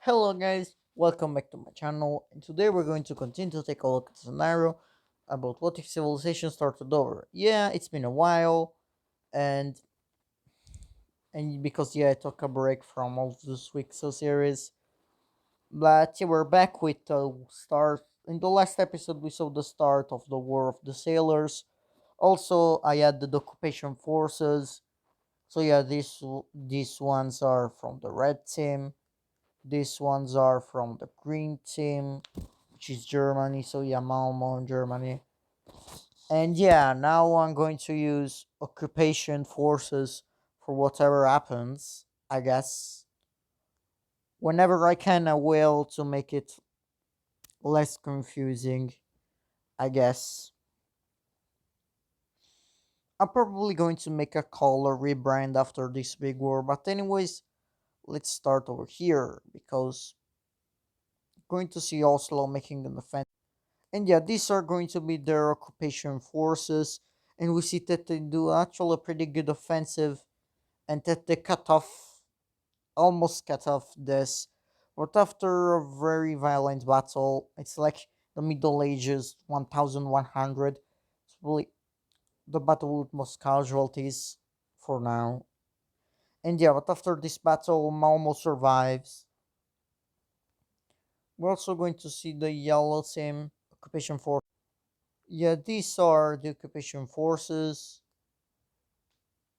Hello guys, welcome back to my channel, and today we're going to continue to take a look at the scenario about what if civilization started over. Yeah, it's been a while, and because I took a break from all this wicso series, but yeah, we're back with the start. In the last episode, we saw the start of the War of the Sailors. Also, I added the occupation forces. So yeah, these ones are from the red team. These ones are from the green team, which is Germany. So yeah, Malmo in Germany. And yeah, now I'm going to use occupation forces for whatever happens, I guess. Whenever I can, I will to make it less confusing, I guess. I'm probably going to make a color rebrand after this big war, but anyways, let's start over here because I'm going to see Oslo making an offensive. And yeah, these are going to be their occupation forces, and we see that they do actually a pretty good offensive, and that they almost cut off this. But after a very violent battle, it's like the Middle Ages 1100. It's really the battle with most casualties for now. And yeah, but after this battle, Malmo survives. We're also going to see the Yellow Team occupation force. Yeah, these are the occupation forces,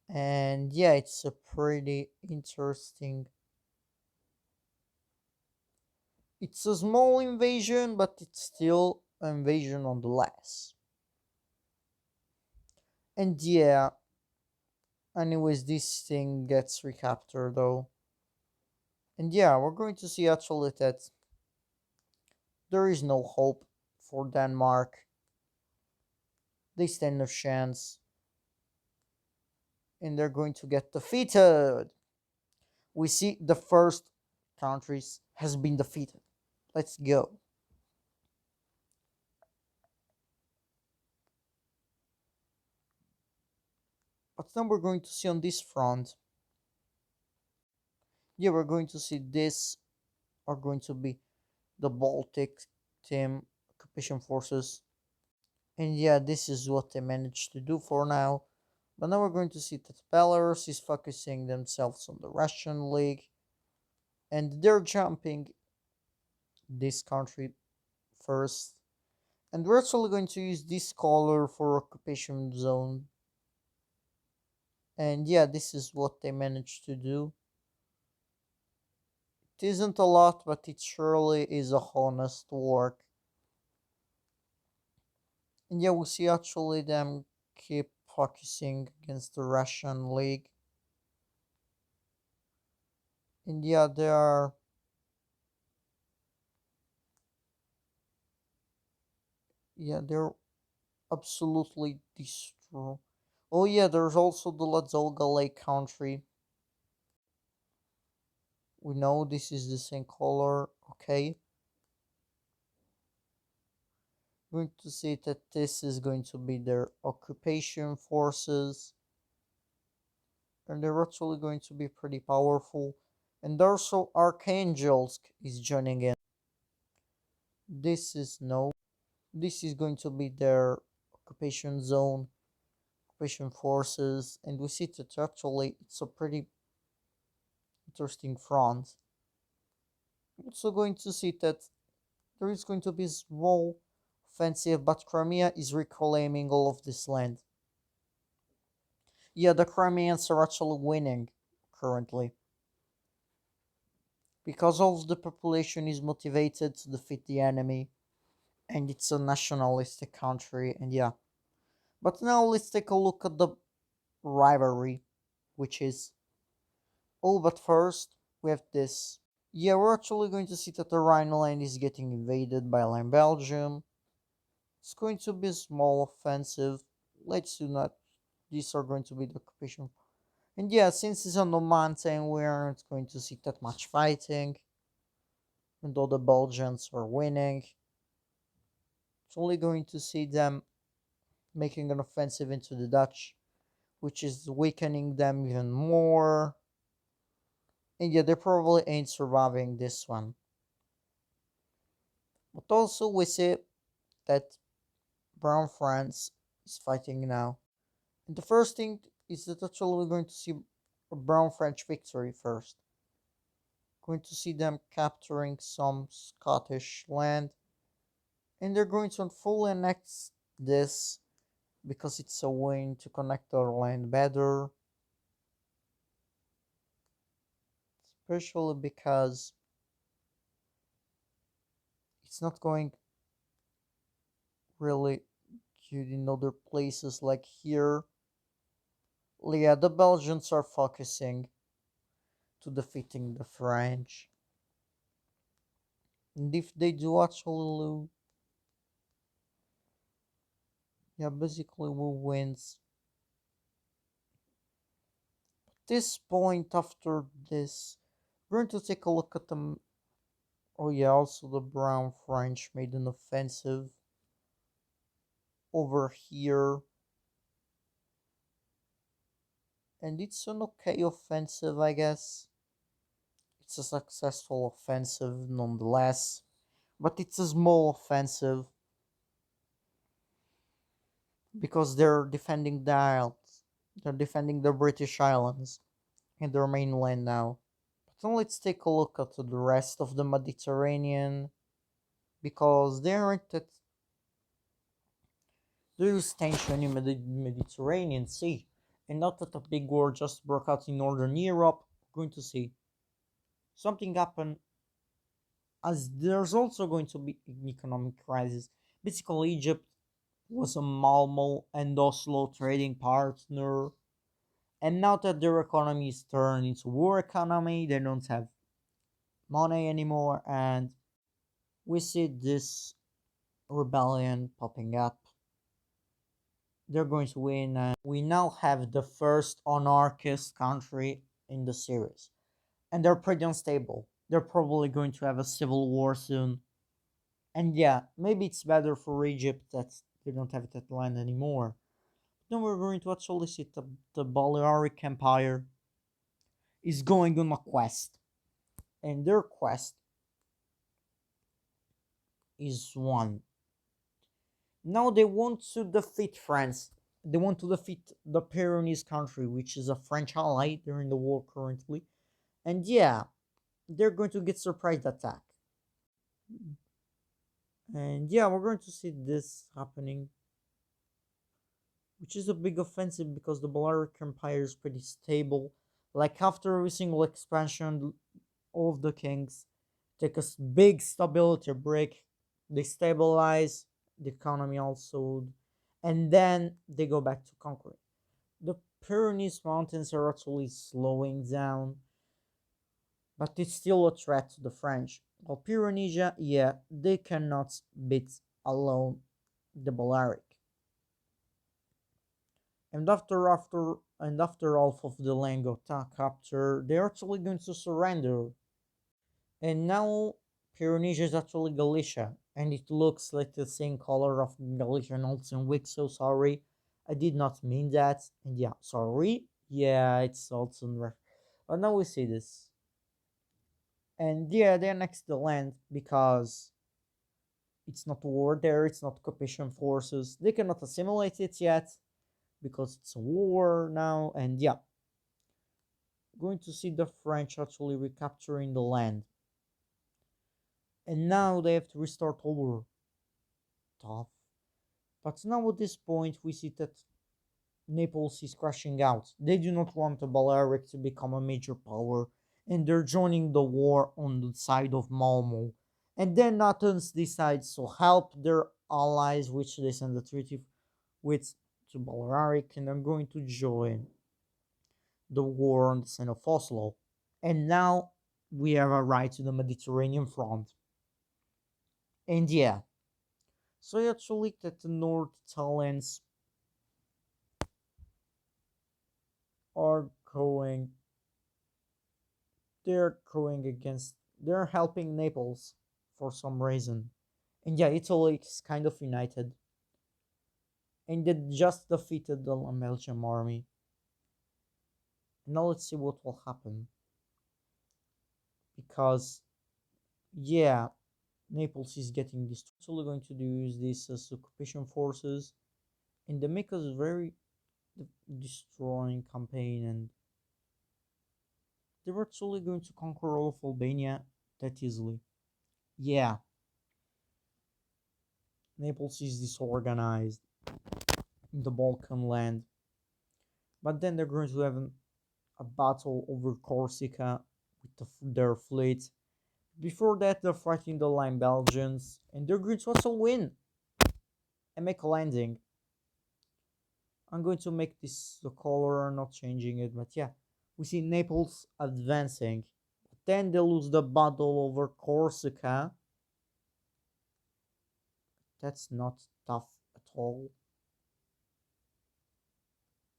and yeah, it's a pretty interesting. It's a small invasion, but it's still an invasion nonetheless. And yeah, anyways, this thing gets recaptured though. And yeah, we're going to see actually that there is no hope for Denmark. They stand no chance, and they're going to get defeated. We see the first countries has been defeated. Let's go. But then we're going to see on this front, yeah, we're going to see this are going to be the Baltic team occupation forces. And yeah, this is what they managed to do for now. But now we're going to see that Belarus is focusing themselves on the Russian League, and they're jumping this country first. And we're actually going to use this color for occupation zone. And yeah, this is what they managed to do. It isn't a lot, but it surely is a honest work. And yeah, we see actually them keep focusing against the Russian league. And yeah, they're absolutely destroyed. Oh yeah, there's also the Ladolga Lake country. We know this is the same color, okay? We're going to see that this is going to be their occupation forces, and they're actually going to be pretty powerful. And also Archangelsk is joining in. This is no. This is going to be their occupation zone, occupation forces, and we see that actually it's a pretty interesting front. We're also going to see that there is going to be a small offensive, but Crimea is reclaiming all of this land. Yeah, the Crimeans are actually winning currently because all of the population is motivated to defeat the enemy, and it's a nationalistic country, and yeah. But now let's take a look at the rivalry, which is. Oh, but first, we have this. Yeah, we're actually going to see that the Rhineland is getting invaded by Line Belgium. It's going to be a small offensive. Let's do not. These are going to be the occupation. And yeah, since it's on the mountain, we aren't going to see that much fighting. And though the Belgians are winning, it's only going to see them making an offensive into the Dutch, which is weakening them even more. And yeah, they probably ain't surviving this one. But also we see that Brown France is fighting now. And the first thing is that actually we're going to see a Brown French victory first. Going to see them capturing some Scottish land, and they're going to fully annex this because it's a way to connect our land better, especially because it's not going really good in other places like here. Yeah, the Belgians are focusing to defeating the French. And if they do actually lose, yeah, basically we wins. This point after this, we're going to take a look at the. Oh yeah, also the Brown French made an offensive over here, and it's an okay offensive, I guess. It's a successful offensive nonetheless, but it's a small offensive because they're defending the isles. They're defending the British Islands and their mainland now. But then let's take a look at the rest of the Mediterranean because they aren't that there's tension in the Mediterranean Sea, and not that a big war just broke out in Northern Europe. We're going to see something happen as there's also going to be an economic crisis. Basically, Egypt was a Malmo and Oslo trading partner, and now that their economy is turned into war economy, they don't have money anymore, and we see this rebellion popping up. They're going to win, and we now have the first anarchist country in the series, and they're pretty unstable. They're probably going to have a civil war soon. And yeah, maybe it's better for Egypt that they don't have that land anymore. Then we're going to actually see the Balearic Empire is going on a quest. And their quest is one. Now they want to defeat France. They want to defeat the Pyrenees country, which is a French ally. They're in the war currently. And yeah, they're going to get surprise attack. And yeah, we're going to see this happening, which is a big offensive because the Balearic Empire is pretty stable. Like after every single expansion of the kings, take a big stability break, they stabilize the economy also, and then they go back to conquering. The Pyrenees Mountains are actually slowing down, but it's still a threat to the French. While Pyrenees, yeah, they cannot beat alone the Balearic. And after half of the land got captured, they're actually going to surrender. And now Pyrenees is actually Galicia, and it looks like the same color of Galician also in wicso. Sorry, I did not mean that. And yeah, sorry. Yeah, it's also in but now we see this. And yeah, they annexed the land because it's not war there, it's not occupation forces. They cannot assimilate it yet because it's a war now. And yeah, going to see the French actually recapturing the land. And now they have to restart over. Tough. But now at this point, we see that Naples is crashing out. They do not want the Balearic to become a major power, and they're joining the war on the side of Malmo. And then Athens decides to help their allies, which they send a treaty with to Balearic, and are going to join the war on the side of Oslo. And now we have arrived to the Mediterranean front. And yeah, so actually that the North Italians are going they're helping Naples for some reason. And yeah, Italy is kind of united. And they just defeated the Belgian army. Now let's see what will happen. because yeah, Naples is getting destroyed. Actually going to use this as occupation forces, and they make us very destroying campaign, and they were actually going to conquer all of Albania that easily. Yeah, Naples is disorganized in the Balkan land, but then they're going to have a battle over Corsica with their fleet. Before that, they're fighting the Line Belgians, and they're going to also win and make a landing. I'm going to make this the color, not changing it, but yeah, we see Naples advancing. Then they lose the battle over Corsica. That's not tough at all.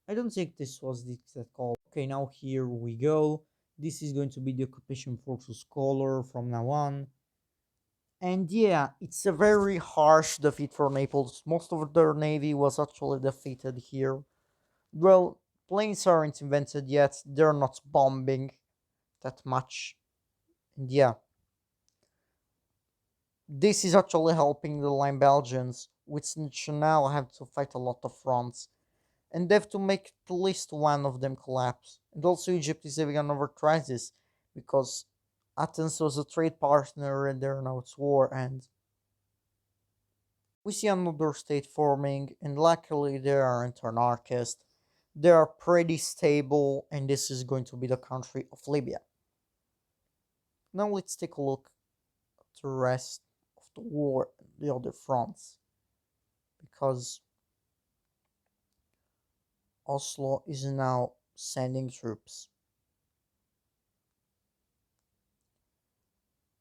I don't think this was the exact call. Okay, now here we go. This is going to be the occupation forces color from now on. And yeah, it's a very harsh defeat for Naples. Most of their navy was actually defeated here. Well, planes aren't invented yet. They're not bombing that much. And yeah, this is actually helping the Line Belgians, which now have to fight a lot of fronts. And they have to make at least one of them collapse. And also, Egypt is having another crisis because Athens was a trade partner and they're now at war. And we see another state forming, and luckily they aren't anarchist. They are pretty stable, and this is going to be the country of Libya. Now let's take a look at the rest of the war and the other fronts, because Oslo is now sending troops.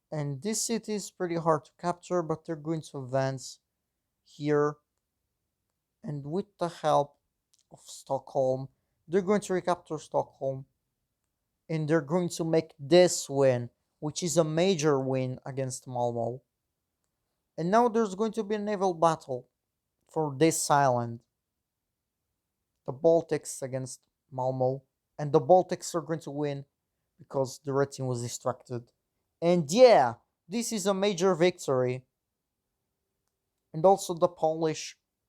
And this city is pretty hard to capture, but they're going to advance here, and with the help of Stockholm, they're going to recapture Stockholm, and they're going to make this win, which is a major win against Malmo. And now there's going to be a naval battle for this island, the Baltics against Malmo, and the Baltics are going to win because the red team was distracted. And yeah, this is a major victory. And also the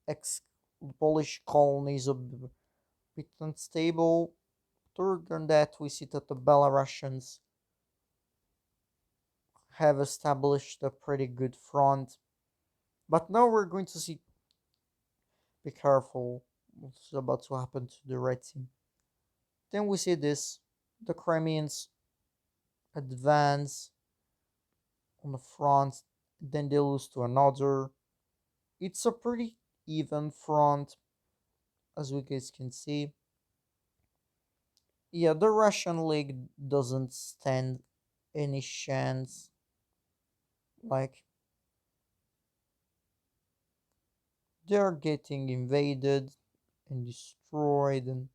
ex Polish colonies are a bit unstable. Other than that, we see that the Belarusians have established a pretty good front. But now we're going to see. Be careful what's about to happen to the red team. Then we see this: the Crimeans advance on the front, then they lose to another. It's a pretty even front, as we guys can see. Yeah, the Russian League doesn't stand any chance. Like, they're getting invaded and destroyed and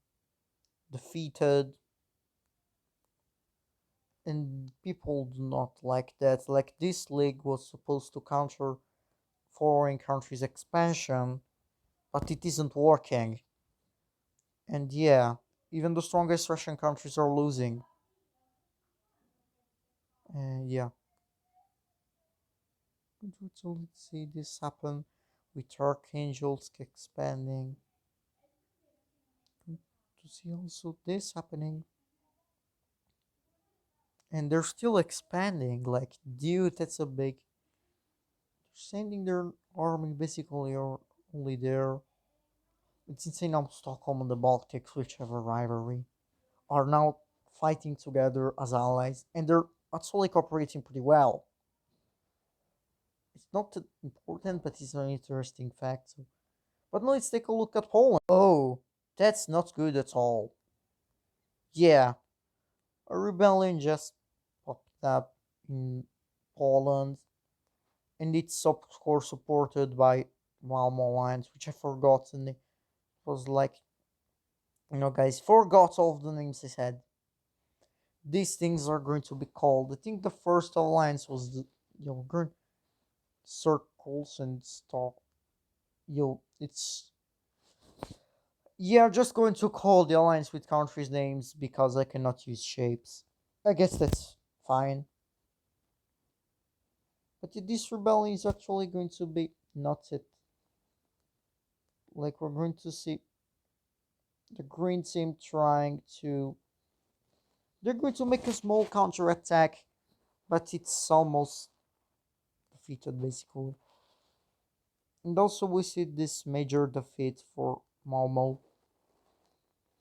defeated, and people do not like that. Like, this league was supposed to counter foreign countries' expansion, but it isn't working. And yeah, even the strongest Russian countries are losing. Yeah. So let's see this happen with archangels expanding. To see also this happening. And they're still expanding. Like, dude, that's a big. They're sending their army basically or only there. It's insane how Stockholm and the Baltics, which have a rivalry, are now fighting together as allies, and they're actually cooperating pretty well. It's not that important, but it's an interesting fact. But now let's take a look at Poland. Oh, that's not good at all. Yeah, a rebellion just popped up in Poland, and it's of course supported by Malmo Alliance, which I forgot. And it was like, guys, forgot all of the names I said. These things are going to be called. I think the first alliance was the green circles and stuff. It's yeah, just going to call the alliance with countries names because I cannot use shapes. I guess that's fine. But this rebellion is actually going to be not it. Like we're going to see the green team trying to. They're going to make a small counter attack, but it's almost defeated basically. And also we see this major defeat for Malmo.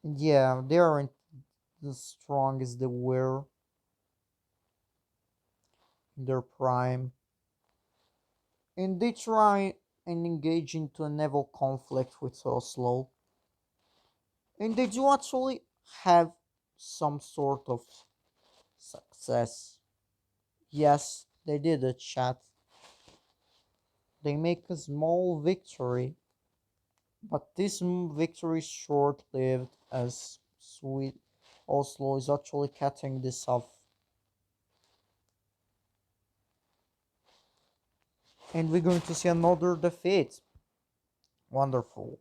And yeah, they aren't as strong as they were in their prime. And they try and engage into a naval conflict with Oslo. And they do actually have some sort of success. Yes, they did it, chat. They make a small victory, but this victory is short lived as Sweet Oslo is actually cutting this off. And we're going to see another defeat. Wonderful.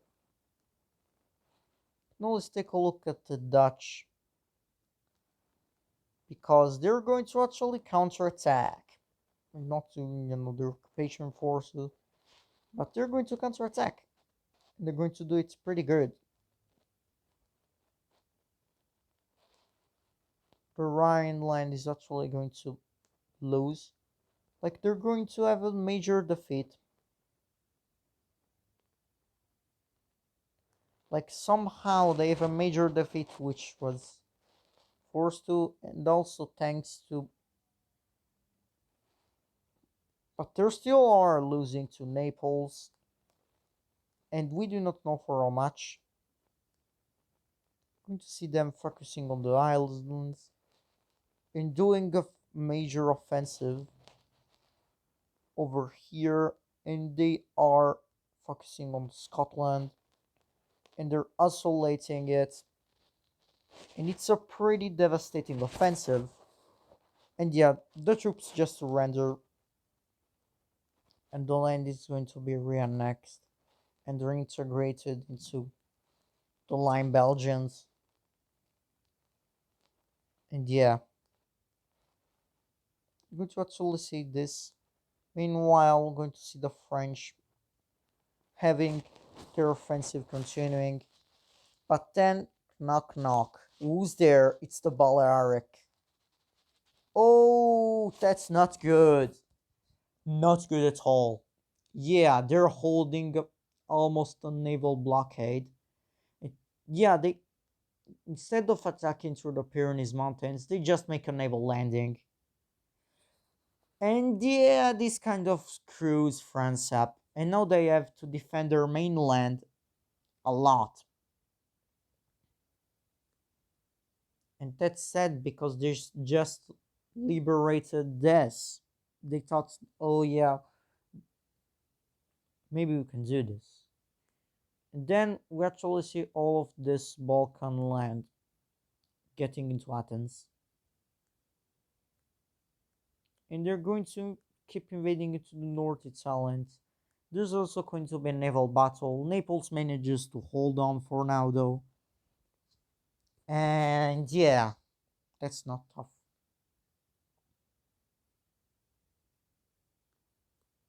Now let's take a look at the Dutch because they're going to actually counterattack. Not doing the occupation forces, but they're going to counterattack. And they're going to do it pretty good. The Rhineland is actually going to lose. Like they're going to have a major defeat. Like somehow they have a major defeat which was forced to and also thanks to, but they still are losing to Naples and we do not know for how much. Going to see them focusing on the islands and doing a major offensive over here, and they are focusing on Scotland and they're isolating it, and it's a pretty devastating offensive. And yeah, the troops just surrender, and the land is going to be reannexed and reintegrated into the Line Belgians. And yeah, we're going to actually see this. Meanwhile, we're going to see the French having their offensive continuing. But then, knock knock. Who's there? It's the Balearic. Oh, that's not good. Not good at all. Yeah, they're holding almost a naval blockade. It, yeah, they instead of attacking through the Pyrenees Mountains, they just make a naval landing. And yeah, this kind of screws France up. And now they have to defend their mainland a lot. And that's sad because they just liberated this. They thought, oh yeah, maybe we can do this. And then we actually see all of this Balkan land getting into Athens. And they're going to keep invading into the North Italians. There's also going to be a naval battle. Naples manages to hold on for now though. And yeah, that's not tough.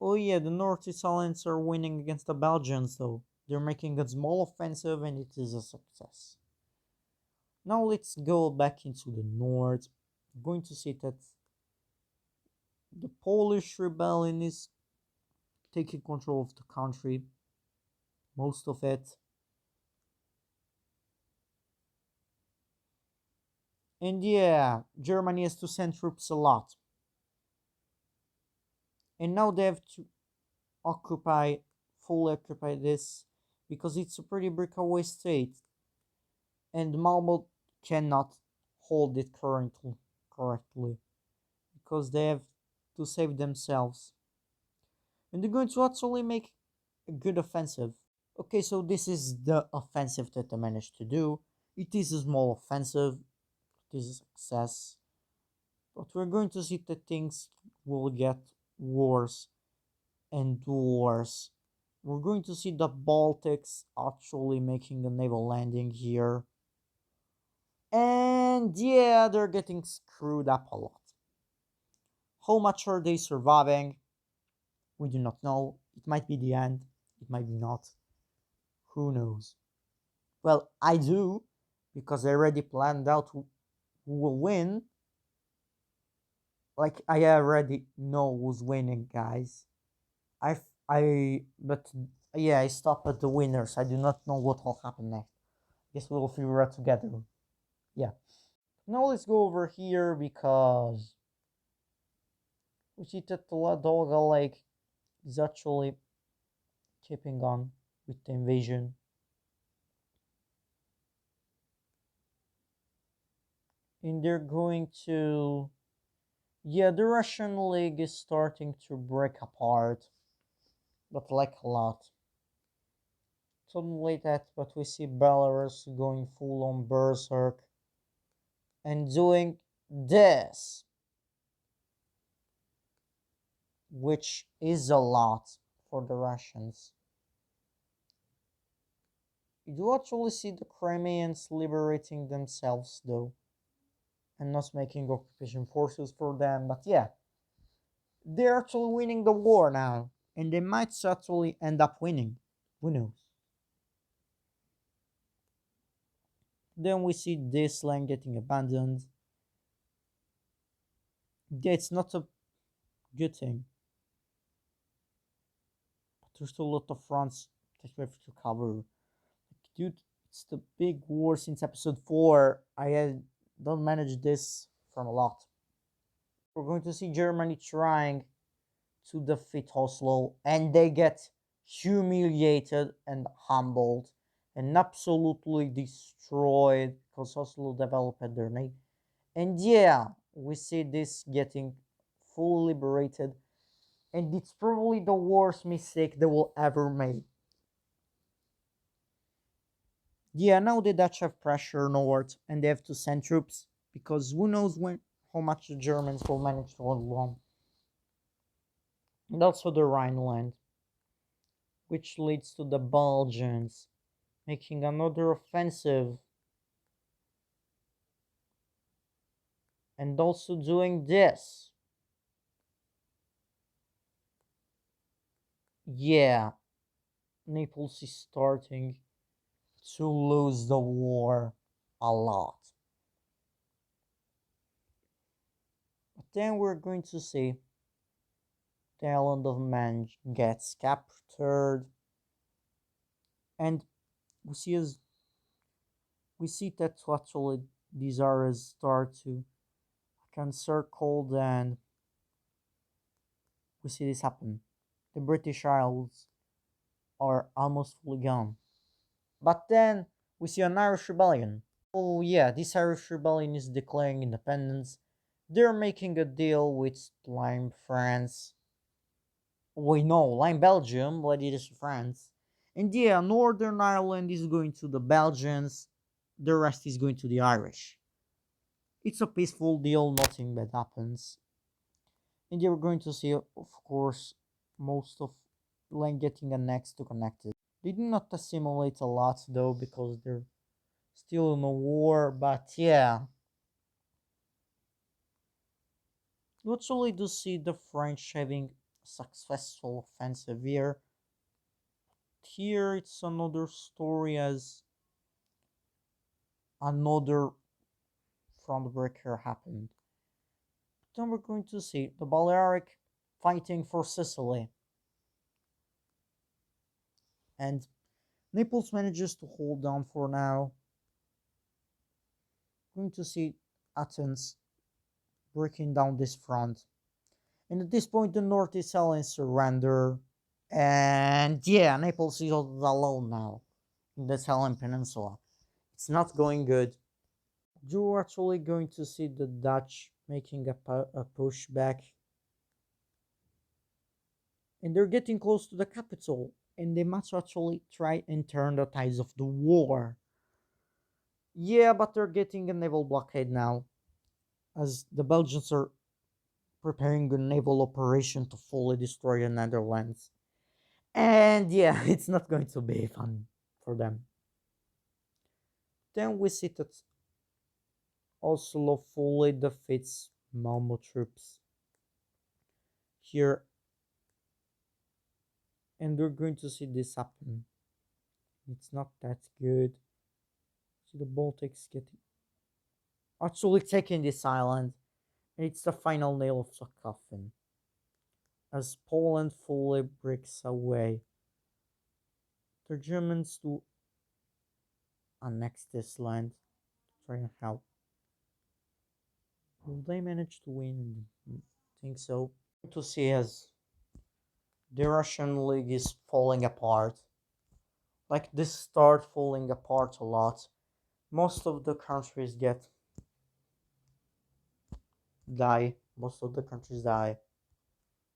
Oh yeah, the North Italians are winning against the Belgians though. They're making a small offensive and it is a success. Now let's go back into the north. We're going to see that the Polish rebellion is taking control of the country, most of it. And yeah, Germany has to send troops a lot. And now they have to occupy, fully occupy this, because it's a pretty breakaway state. And Malmo cannot hold it currently correctly because they have to save themselves. And they're going to actually make a good offensive. Okay, so this is the offensive that I managed to do. It is a small offensive, it is a success, but we're going to see that things will get worse and worse. We're going to see the Baltics actually making a naval landing here. And yeah, they're getting screwed up a lot. How much are they surviving? We do not know. It might be the end. It might be not. Who knows? Well, I do, because I already planned out who will win. Like I already know who's winning, guys. But yeah, I stop at the winners. I do not know what will happen next. Guess we'll figure out together. Yeah. Now let's go over here because we see that the Ladoga Lake is actually keeping on with the invasion. And they're going to, yeah, the Russian League is starting to break apart, but like a lot. Something like that, but we see Belarus going full on berserk and doing this, which is a lot for the Russians. You do actually see the Crimeans liberating themselves though, and not making occupation forces for them, but yeah, they're actually winning the war now, and they might actually end up winning. Who knows? Then we see this land getting abandoned. Yeah, it's not a good thing, but there's still a lot of fronts that we have to cover. Dude, it's the big war since episode 4. Don't manage this from a lot. We're going to see Germany trying to defeat Oslo, and they get humiliated and humbled and absolutely destroyed because Oslo developed their name. And yeah, we see this getting fully liberated, and it's probably the worst mistake they will ever make. Yeah, now the Dutch have pressure north, and they have to send troops because who knows when how much the Germans will manage to hold on. And also the Rhineland, which leads to the Belgians making another offensive and also doing this. Yeah, Naples is starting to lose the war a lot. But then we're going to see the island of Man gets captured, and we see as we see that actually these areas start to encircled, and we see this happen. The British Isles are almost fully gone. But then we see an Irish rebellion. Oh yeah, this Irish rebellion is declaring independence. They're making a deal with Lime France. We know Lime Belgium, but it is France. And yeah, Northern Ireland is going to the Belgians. The rest is going to the Irish. It's a peaceful deal, nothing bad happens. And you're going to see, of course, most of Lane getting annexed to connected. They do not assimilate a lot though because they're still in a war, but yeah. You actually do see the French having a successful offensive here. Here it's another story as another front breaker happened. Then we're going to see the Balearic fighting for Sicily. And Naples manages to hold down for now. We're going to see Athens breaking down this front. And at this point, the North Italians surrender. And yeah, Naples is all alone now in the Italian peninsula. It's not going good. You're actually going to see the Dutch making a push back. And they're getting close to the capital. And they must actually try and turn the tides of the war. Yeah, but they're getting a naval blockade now, as the Belgians are preparing a naval operation to fully destroy the Netherlands. And yeah, it's not going to be fun for them. Then we see that Oslo fully defeats Malmo troops. Here, And we're going to see this happen. It's not that good. See the Baltics getting actually taking this island, and it's the final nail of the coffin. As Poland fully breaks away, the Germans do annex this land to try and help. Will they manage to win? Think so. To see as the Russian League is falling apart. Like this start falling apart a lot. Most of the countries get die. Most of the countries die.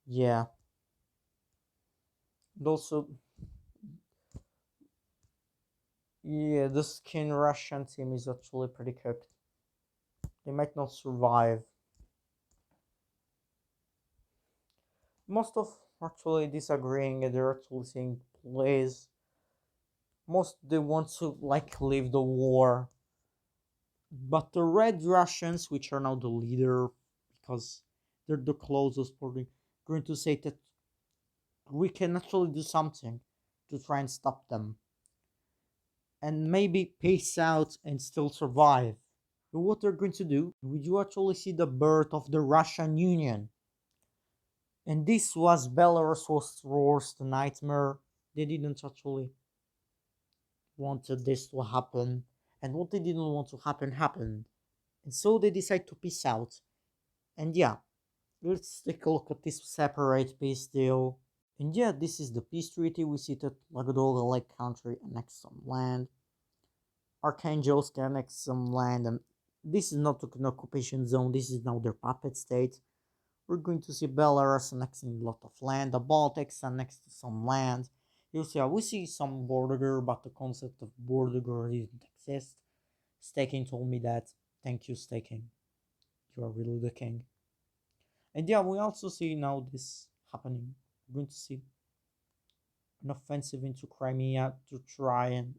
Yeah. And also, yeah, the skin Russian team is actually pretty cooked. They might not survive. Most of actually disagreeing and they're actually saying please. Most they want to like leave the war. But the Red Russians, which are now the leader because they're the closest party, going to say that we can actually do something to try and stop them. And maybe peace out and still survive. But what they're going to do, would you actually see the birth of the Russian Union? And this was Belarus was worst nightmare. They didn't actually wanted this to happen, and what they didn't want to happen happened, and so they decide to peace out. And yeah, let's take a look at this separate peace deal. And yeah, this is the peace treaty. We see that Lagodola Lake country annexed some land. Archangelsk annexed some land, and this is not an occupation zone. This is now their puppet state. We're going to see Belarus annexing a lot of land, the Baltics annexed some land. You see, we see some border, but the concept of border didn't exist. Staking told me that. Thank you, Staking. You are really the king. And yeah, we also see now this happening. We're going to see an offensive into Crimea to try and.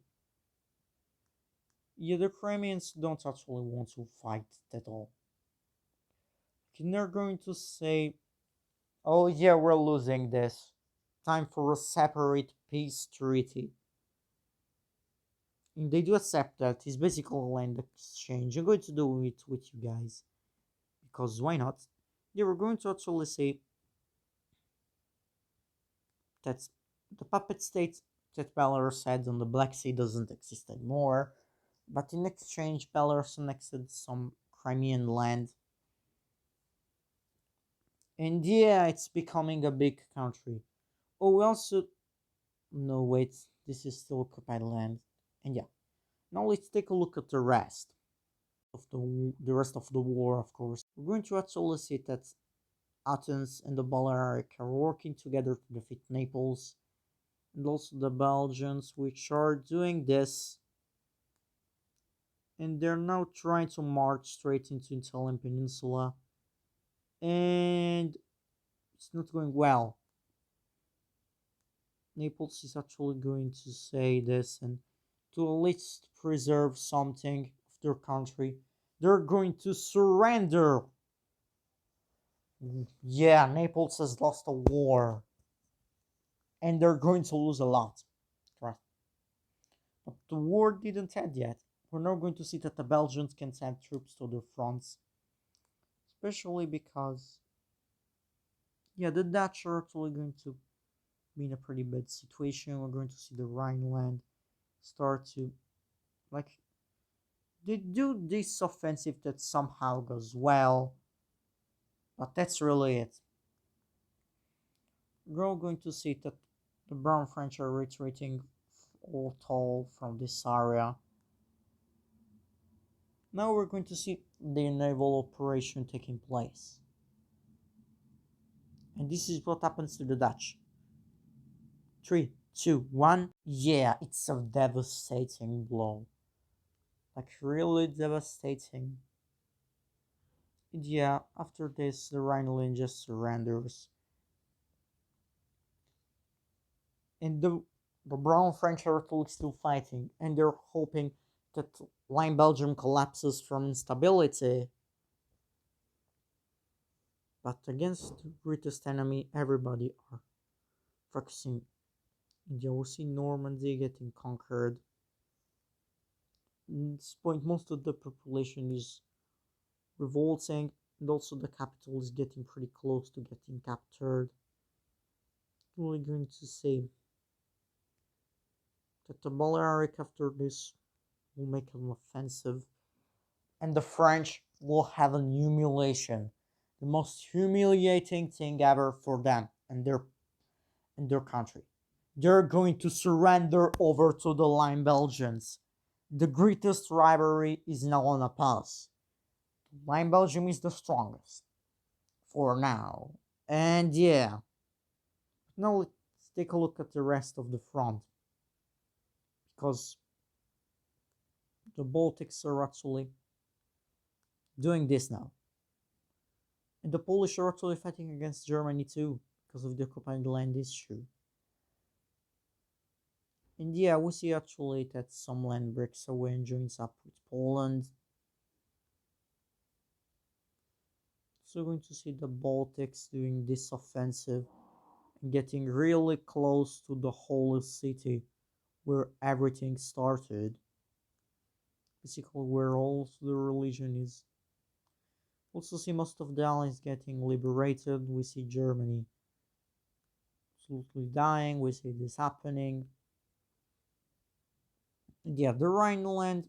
Yeah, the Crimeans don't actually want to fight at all. And they're going to say, oh yeah, we're losing this. Time for a separate peace treaty. And they do accept that. It's basically a land exchange. I'm going to do it with you guys. Because why not? They were going to actually say that the puppet state that Belarus had on the Black Sea doesn't exist anymore. But in exchange, Belarus annexed some Crimean land. And yeah, it's becoming a big country. Oh, we also. No, wait, this is still occupied land. And yeah, now let's take a look at the rest of the rest of the war. Of course, we're going to actually see that Athens and the Balearic are working together to defeat Naples, and also the Belgians, which are doing this, and they're now trying to march straight into Italian Peninsula, and it's not going well. Naples is actually going to say this, and to at least preserve something of their country, they're going to surrender. Yeah, Naples has lost a war, and they're going to lose a lot. Trust. But the war didn't end yet. We're now going to see that the Belgians can send troops to their fronts, especially because, yeah, the Dutch are actually going to be in a pretty bad situation. We're going to see the Rhineland start to, like, they do this offensive that somehow goes well, but that's really it. We're going to see that the Brown French are retreating all tall from this area. Now we're going to see the naval operation taking place. And this is what happens to the Dutch. 3, 2, 1. Yeah, it's a devastating blow. Like, really devastating. And yeah, after this, the Rhineland just surrenders. And the Brown French are still fighting, and they're hoping that Line Belgium collapses from instability. But against the greatest enemy, everybody are focusing India, we see Normandy getting conquered. At this point, most of the population is revolting, and also the capital is getting pretty close to getting captured. We're going to say that the Balearic after this will make an offensive, and the French will have an humiliation, the most humiliating thing ever for them and their country. They're going to surrender over to the Line Belgians. The greatest rivalry is now on a pause. Line Belgium is the strongest for now. And yeah, now let's take a look at the rest of the front because the Baltics are actually doing this now. And the Polish are actually fighting against Germany too because of the occupied land issue. And yeah, we see actually that some land breaks away and joins up with Poland. So we're going to see the Baltics doing this offensive and getting really close to the holy city where everything started. Basically where all the religion is. Also see most of the allies getting liberated. We see Germany absolutely dying. We see this happening. And yeah, the Rhineland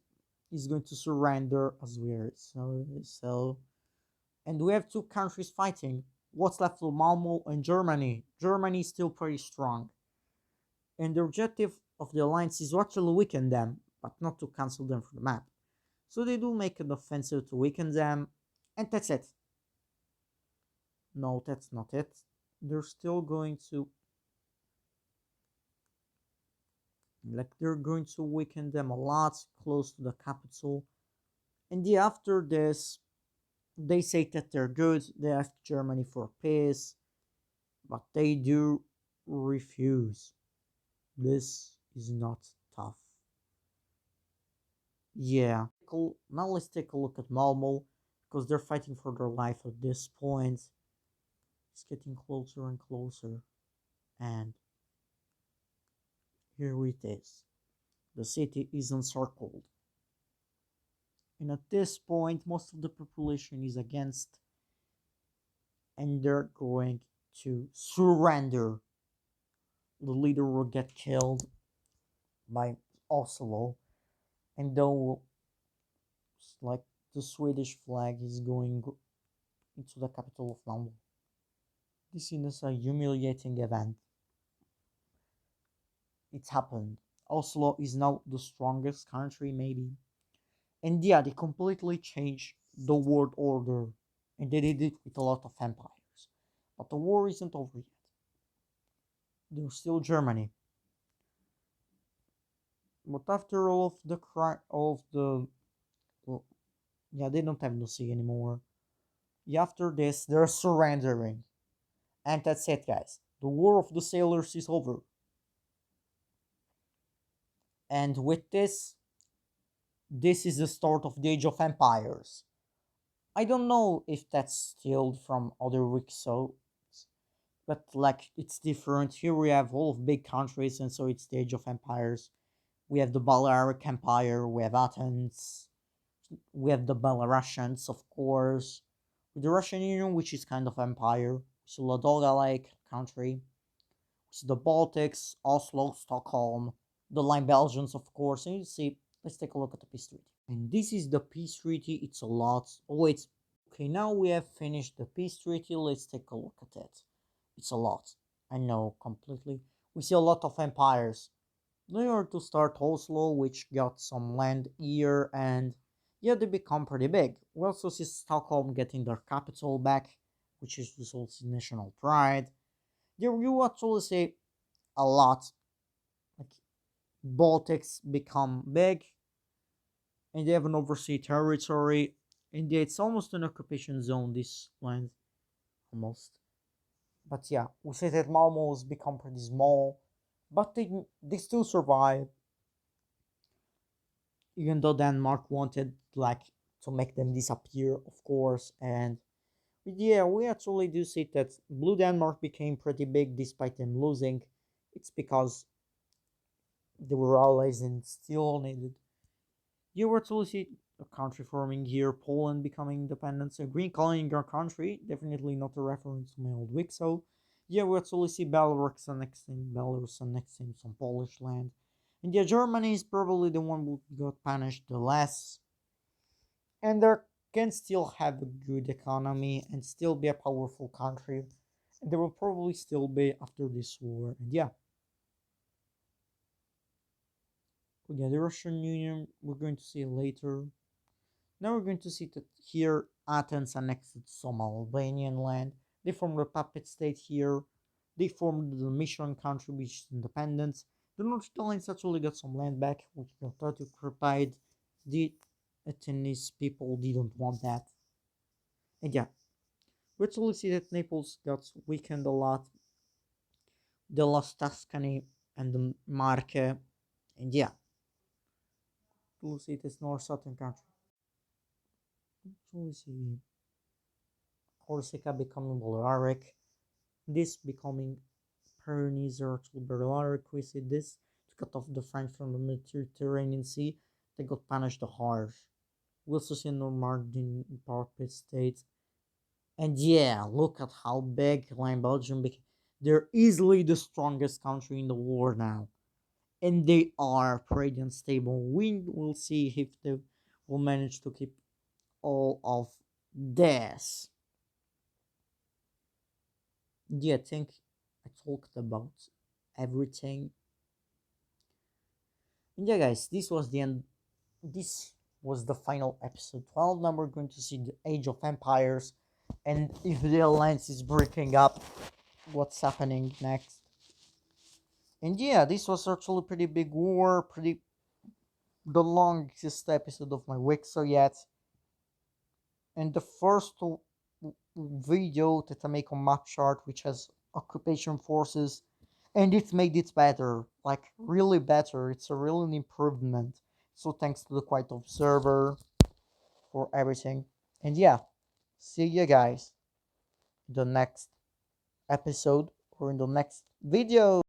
is going to surrender as we are so and we have two countries fighting. What's left of Malmo and Germany. Germany is still pretty strong. And the objective of the alliance is to actually weaken them, but not to cancel them from the map. So they do make an offensive to weaken them, and that's it. No, that's not it. They're still going to they're going to weaken them a lot close to the capital. And yeah, after this, they say that they're good. They ask Germany for peace, but they do refuse. This is not tough. Yeah. Now let's take a look at Malmo because they're fighting for their life at this point. It's getting closer and closer. And here it is. The city is encircled. And at this point, most of the population is against, and they're going to surrender. The leader will get killed by Oslo, and though like the Swedish flag is going into the capital of Malmo. This is a humiliating event. It's happened. Oslo is now the strongest country, maybe. And yeah, they completely changed the world order. And they did it with a lot of empires. But the war isn't over yet. There's still Germany. But after all of the well, yeah, they don't have the sea anymore. Yeah, after this, they're surrendering. And that's it, guys. The war of the sailors is over. And with this, this is the start of the Age of Empires. I don't know if that's still from other wicso, but like it's different. Here we have all of big countries, and so it's the Age of Empires. We have the Balearic Empire, we have Athens, we have the Belarusians, of course, with the Russian Union, which is kind of empire. So Ladoga Lake country, so the Baltics, Oslo, Stockholm, the Line Belgians, of course. And you see, let's take a look at the peace treaty. And this is the peace treaty. It's a lot. Oh, wait. Okay, now we have finished the peace treaty. Let's take a look at it. It's a lot. I know completely. We see a lot of empires. They are to start Oslo, which got some land here, and yeah, they become pretty big. We also see Stockholm getting their capital back, which is results in national pride. There you actually see a lot. Like Baltics become big, and they have an overseas territory. And it's almost an occupation zone. This land, almost. But yeah, we say that Malmo has become pretty small, but they still survive, even though Denmark wanted like to make them disappear, of course. And yeah, we actually do see that Blue Denmark became pretty big despite them losing. It's because They were allies and still needed. You were to see a country forming here, Poland becoming independent, so Green calling your country, definitely not a reference to my old wicso. Yeah, we actually see Belarus annexing some Polish land. And yeah, Germany is probably the one who got punished the less. And they can still have a good economy and still be a powerful country. And they will probably still be after this war. And yeah, yeah, the Russian Union we're going to see later. Now we're going to see that here Athens annexed some Albanian land. They formed a puppet state here. They formed the Mission country, which is independent. The North Italians actually got some land back, which got occupied. The Athenian people didn't want that. And yeah, we actually see that Naples got weakened a lot. They lost Tuscany and the Marche. And yeah, we'll see this north southern country. We'll see Corsica becoming Balearic. This becoming Pyrenees or Balearic. We see this to cut off the French from the Mediterranean Sea. They got punished harsh. We also see Normandy puppet states. And yeah, look at how big Line Belgium became. They're easily the strongest country in the world now. And they are pretty unstable. We will see if they will manage to keep all of this. Yeah, I think I talked about everything. And yeah, guys, this was the end. This was the final episode 12. Now we're going to see the Age of Empires and if the alliance is breaking up, what's happening next. And yeah, this was actually pretty big war, pretty the longest episode of my week so yet. And the first video that I make on map chart, which has occupation forces, and it made it better, like really better. It's a real improvement. So thanks to the Quiet Observer for everything. And yeah, see you guys in the next episode or in the next video.